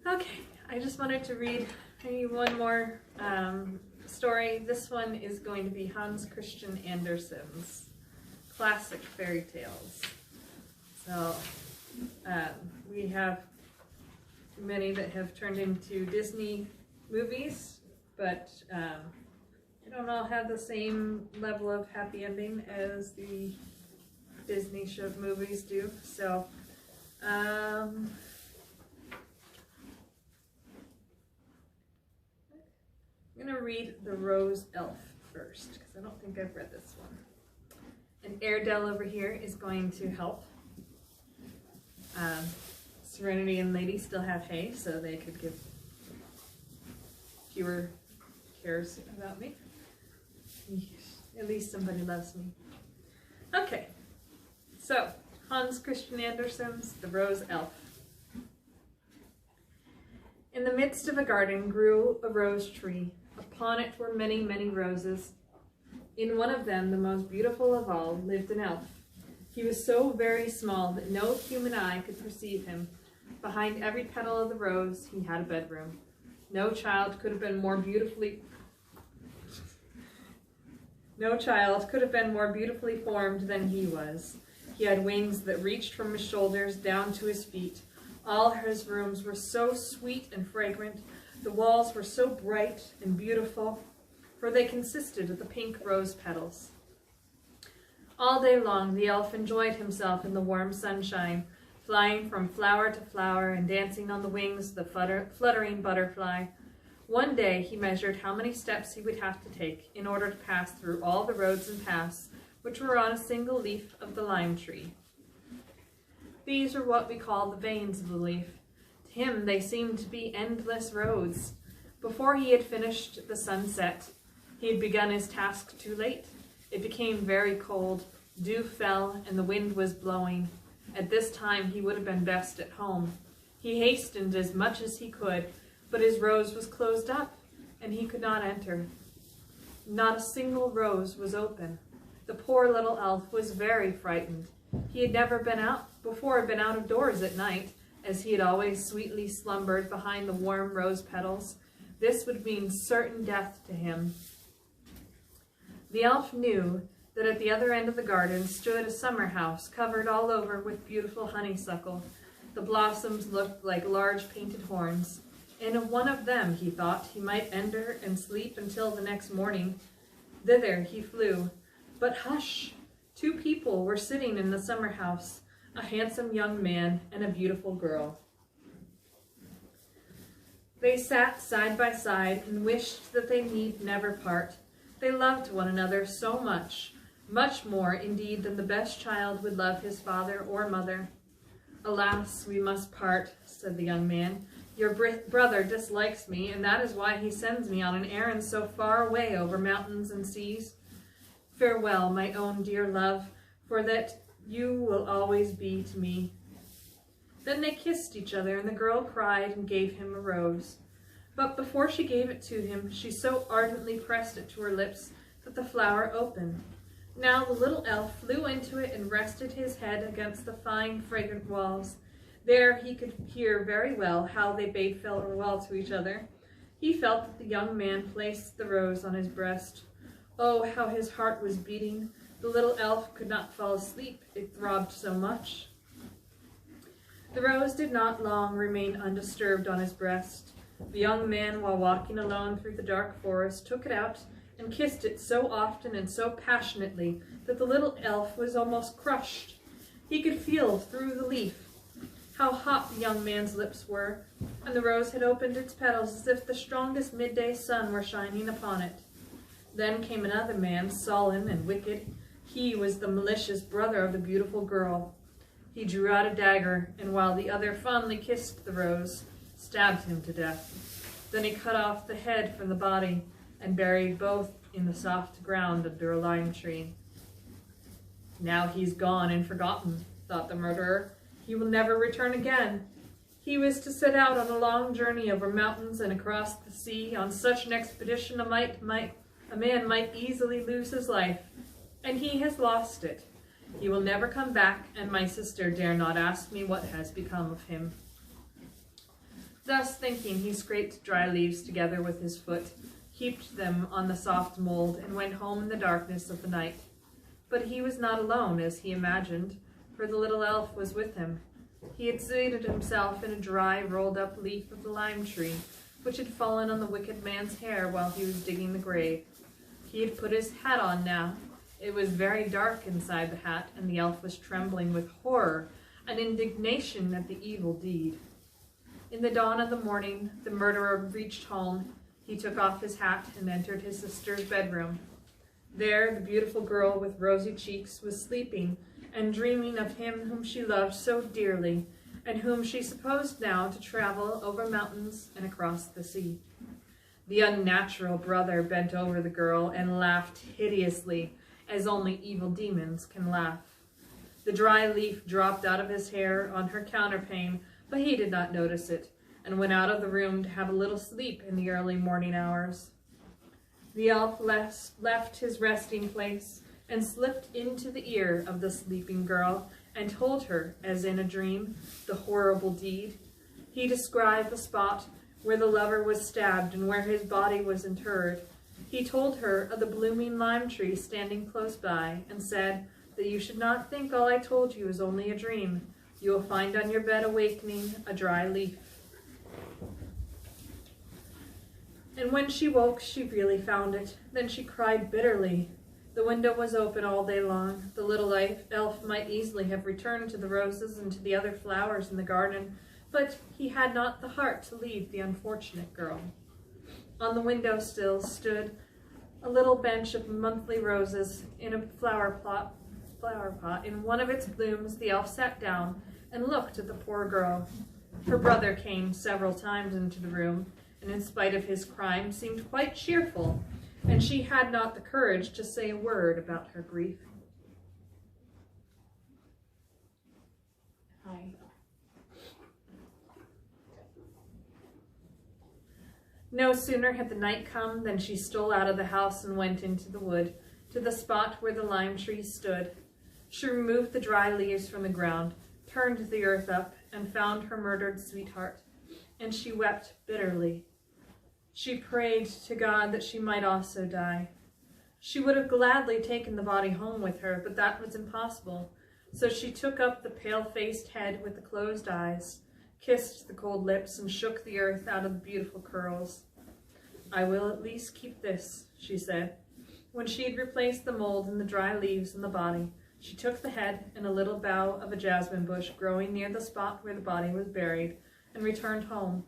Okay, I just wanted to read maybe one more story. This one is going to be Hans Christian Andersen's classic fairy tales. So we have many that have turned into Disney movies, but they don't all have the same level of happy ending as the Disney show movies do. So I'm going to read The Rose Elf first, because I don't think I've read this one. And Airedale over here is going to help. Serenity and Lady still have hay, so they could give fewer cares about me. At least somebody loves me. Okay, so Hans Christian Andersen's The Rose Elf. In the midst of a garden grew a rose tree. Upon it were many, many roses. In one of them, the most beautiful of all, lived an elf. He was so very small that no human eye could perceive him. Behind every petal of the rose, he had a bedroom. No child could have been more beautifully formed than he was. He had wings that reached from his shoulders down to his feet. All his rooms were so sweet and fragrant. The walls were so bright and beautiful, for they consisted of the pink rose petals. All day long, the elf enjoyed himself in the warm sunshine, flying from flower to flower and dancing on the wings of the fluttering butterfly. One day he measured how many steps he would have to take in order to pass through all the roads and paths which were on a single leaf of the lime tree. These are what we call the veins of the leaf. To him they seemed to be endless roads. Before he had finished the sunset, he had begun his task too late. It became very cold, dew fell, and the wind was blowing. At this time he would have been best at home. He hastened as much as he could, but his rose was closed up, and he could not enter. Not a single rose was open. The poor little elf was very frightened. He had never been out of doors at night, as he had always sweetly slumbered behind the warm rose petals. This would mean certain death to him. The elf knew that at the other end of the garden stood a summer house covered all over with beautiful honeysuckle. The blossoms looked like large painted horns. In one of them, he thought, he might enter and sleep until the next morning. Thither he flew. But hush! 2 people were sitting in the summer house, a handsome young man and a beautiful girl. They sat side by side and wished that they need never part. They loved one another so much, much more indeed than the best child would love his father or mother. Alas, we must part, said the young man. Your brother dislikes me, and that is why he sends me on an errand so far away over mountains and seas. Farewell, my own dear love, for that you will always be to me. Then they kissed each other, and the girl cried and gave him a rose. But before she gave it to him, she so ardently pressed it to her lips that the flower opened. Now the little elf flew into it and rested his head against the fine, fragrant walls. There he could hear very well how they bade farewell to each other. He felt that the young man placed the rose on his breast. Oh, how his heart was beating! The little elf could not fall asleep, it throbbed so much. The rose did not long remain undisturbed on his breast. The young man, while walking alone through the dark forest, took it out and kissed it so often and so passionately that the little elf was almost crushed. He could feel through the leaf how hot the young man's lips were, and the rose had opened its petals as if the strongest midday sun were shining upon it. Then came another man, sullen and wicked. He was the malicious brother of the beautiful girl. He drew out a dagger, and while the other fondly kissed the rose, stabbed him to death. Then he cut off the head from the body and buried both in the soft ground under a lime tree. Now he's gone and forgotten, thought the murderer. He will never return again. He was to set out on a long journey over mountains and across the sea. On such an expedition a man might easily lose his life, and he has lost it. He will never come back, and my sister dare not ask me what has become of him. Thus thinking, he scraped dry leaves together with his foot, heaped them on the soft mold, and went home in the darkness of the night. But he was not alone, as he imagined, for the little elf was with him. He had seated himself in a dry, rolled-up leaf of the lime tree, which had fallen on the wicked man's hair while he was digging the grave. He had put his hat on now. It was very dark inside the hat, and the elf was trembling with horror and indignation at the evil deed. In the dawn of the morning, the murderer reached home. He took off his hat and entered his sister's bedroom. There, the beautiful girl with rosy cheeks was sleeping and dreaming of him whom she loved so dearly, and whom she supposed now to travel over mountains and across the sea. The unnatural brother bent over the girl and laughed hideously, as only evil demons can laugh. The dry leaf dropped out of his hair on her counterpane, but he did not notice it, and went out of the room to have a little sleep in the early morning hours. The elf left his resting place and slipped into the ear of the sleeping girl and told her, as in a dream, the horrible deed. He described the spot where the lover was stabbed and where his body was interred. He told her of the blooming lime tree standing close by, and said that you should not think all I told you is only a dream. You will find on your bed awakening a dry leaf. And when she woke, she really found it. Then she cried bitterly. The window was open all day long. The little elf might easily have returned to the roses and to the other flowers in the garden, but he had not the heart to leave the unfortunate girl. On the window sill stood a little bench of monthly roses in a flower pot. In one of its blooms, the elf sat down and looked at the poor girl. Her brother came several times into the room, and in spite of his crime seemed quite cheerful, and she had not the courage to say a word about her grief. No sooner had the night come than she stole out of the house and went into the wood, to the spot where the lime tree stood. She removed the dry leaves from the ground, turned the earth up, and found her murdered sweetheart, and she wept bitterly. She prayed to God that she might also die. She would have gladly taken the body home with her, but that was impossible. So she took up the pale-faced head with the closed eyes, kissed the cold lips, and shook the earth out of the beautiful curls. I will at least keep this, she said. When she had replaced the mold and the dry leaves in the body, she took the head and a little bough of a jasmine bush growing near the spot where the body was buried, and returned home.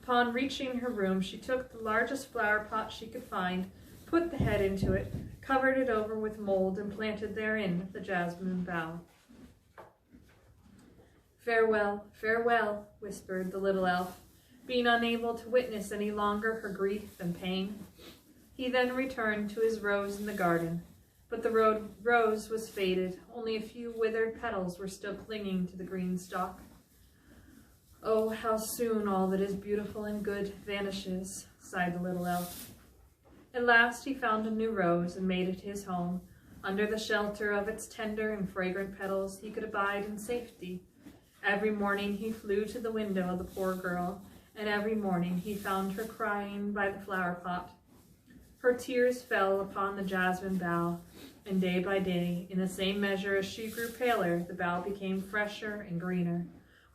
Upon reaching her room, she took the largest flower pot she could find, put the head into it, covered it over with mold, and planted therein the jasmine bough. Farewell, farewell, whispered the little elf, being unable to witness any longer her grief and pain. He then returned to his rose in the garden, but the rose was faded. Only a few withered petals were still clinging to the green stalk. Oh, how soon all that is beautiful and good vanishes, sighed the little elf. At last he found a new rose and made it his home. Under the shelter of its tender and fragrant petals, he could abide in safety. Every morning he flew to the window of the poor girl, and every morning he found her crying by the flower pot. Her tears fell upon the jasmine bough, and day by day, in the same measure as she grew paler, the bough became fresher and greener.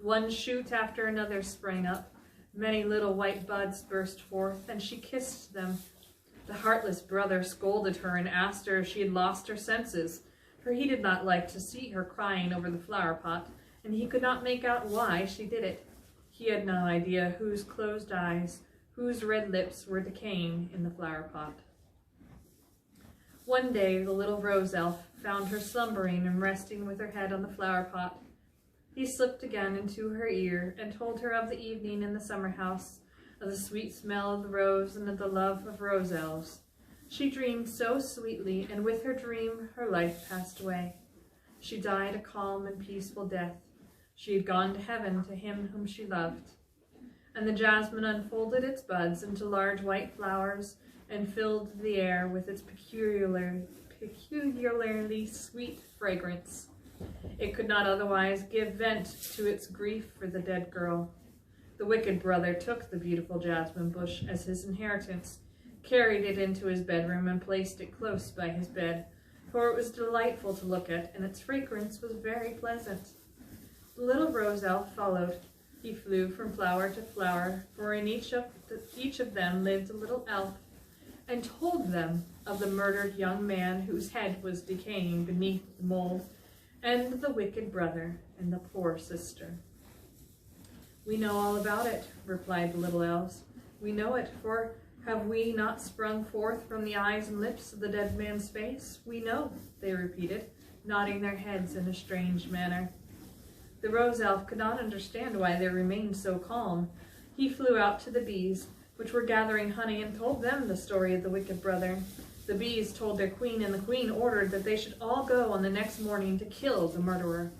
One shoot after another sprang up. Many little white buds burst forth, and she kissed them. The heartless brother scolded her and asked her if she had lost her senses, for he did not like to see her crying over the flower pot, and he could not make out why she did it. He had no idea whose closed eyes, whose red lips were decaying in the flower pot. One day the little rose elf found her slumbering and resting with her head on the flower pot. He slipped again into her ear and told her of the evening in the summer house, of the sweet smell of the rose and of the love of rose elves. She dreamed so sweetly, and with her dream her life passed away. She died a calm and peaceful death. She had gone to heaven to him whom she loved. And the jasmine unfolded its buds into large white flowers and filled the air with its peculiarly sweet fragrance. It could not otherwise give vent to its grief for the dead girl. The wicked brother took the beautiful jasmine bush as his inheritance, carried it into his bedroom, and placed it close by his bed, for it was delightful to look at, and its fragrance was very pleasant. The little rose elf followed. He flew from flower to flower, for in each of them lived a little elf, and told them of the murdered young man whose head was decaying beneath the mold, and the wicked brother and the poor sister. "We know all about it," replied the little elves. "We know it, for have we not sprung forth from the eyes and lips of the dead man's face? We know," they repeated, nodding their heads in a strange manner. The rose elf could not understand why they remained so calm. He flew out to the bees, which were gathering honey, and told them the story of the wicked brother. The bees told their queen, and the queen ordered that they should all go on the next morning to kill the murderer.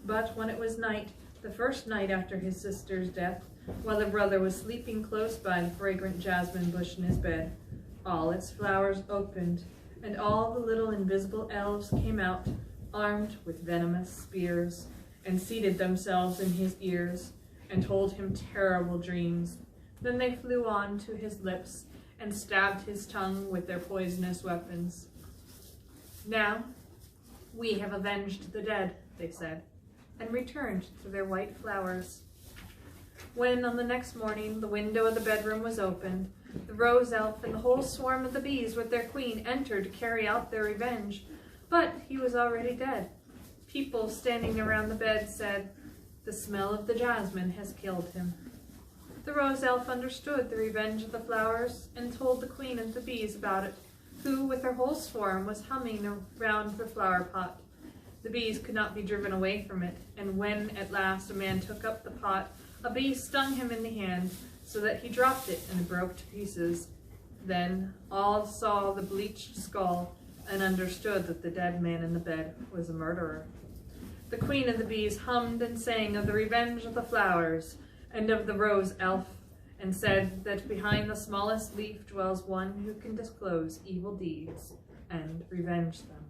But when it was night, the first night after his sister's death, while the brother was sleeping close by the fragrant jasmine bush in his bed, all its flowers opened, and all the little invisible elves came out, armed with venomous spears, and seated themselves in his ears, and told him terrible dreams. Then they flew on to his lips, and stabbed his tongue with their poisonous weapons. "Now we have avenged the dead," they said, and returned to their white flowers. When, on the next morning, the window of the bedroom was opened, the rose elf and the whole swarm of the bees with their queen entered to carry out their revenge, but he was already dead. People standing around the bed said, "The smell of the jasmine has killed him." The rose elf understood the revenge of the flowers and told the queen of the bees about it, who, with her whole swarm, was humming around the flower pot. The bees could not be driven away from it, and when at last a man took up the pot, a bee stung him in the hand, so that he dropped it and broke to pieces. Then all saw the bleached skull and understood that the dead man in the bed was a murderer. The queen of the bees hummed and sang of the revenge of the flowers and of the rose elf, and said that behind the smallest leaf dwells one who can disclose evil deeds and revenge them.